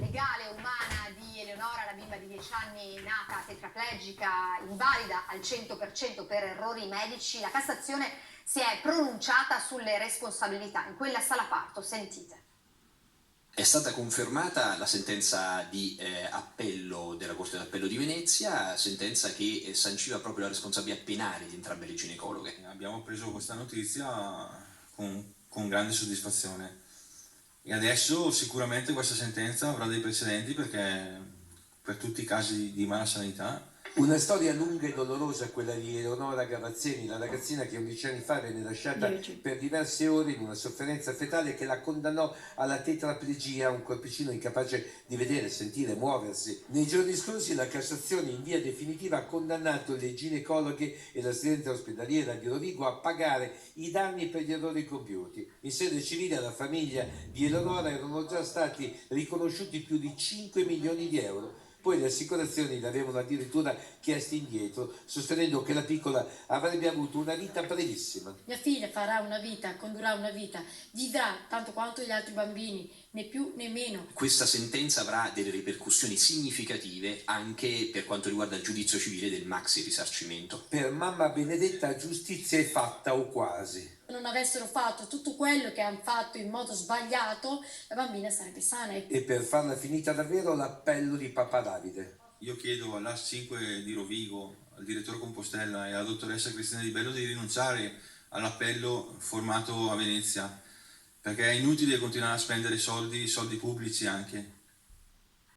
legale e umana di Eleonora, la bimba di 10 anni nata tetraplegica, invalida al 100% per errori medici, la Cassazione si è pronunciata sulle responsabilità. In quella sala parto, sentite. È stata confermata la sentenza di appello della Corte d'Appello di Venezia, sentenza che sanciva proprio la responsabilità penale di entrambe le ginecologhe. Abbiamo preso questa notizia con grande soddisfazione e adesso sicuramente questa sentenza avrà dei precedenti, perché per tutti i casi di mala sanità. Una storia lunga e dolorosa quella di Eleonora Gavazzeni, la ragazzina che 11 anni fa venne lasciata per diverse ore in una sofferenza fetale che la condannò alla tetraplegia, un corpicino incapace di vedere, sentire, muoversi. Nei giorni scorsi la Cassazione in via definitiva ha condannato le ginecologhe e l'assistente ospedaliera di Rovigo a pagare i danni per gli errori compiuti. In sede civile alla famiglia di Eleonora erano già stati riconosciuti più di 5 milioni di euro. Poi le assicurazioni le avevano addirittura chiesti indietro, sostenendo che la piccola avrebbe avuto una vita brevissima. Mia figlia farà una vita, condurrà una vita, vivrà tanto quanto gli altri bambini, né più né meno. Questa sentenza avrà delle ripercussioni significative anche per quanto riguarda il giudizio civile del maxi risarcimento. Per mamma Benedetta giustizia è fatta o quasi. Se non avessero fatto tutto quello che hanno fatto in modo sbagliato, la bambina sarebbe sana. E per farla finita davvero l'appello di Papa Davide. Io chiedo all'AS 5 di Rovigo, al direttore Compostella e alla dottoressa Cristina Di Bello di rinunciare all'appello formato a Venezia, perché è inutile continuare a spendere soldi pubblici anche.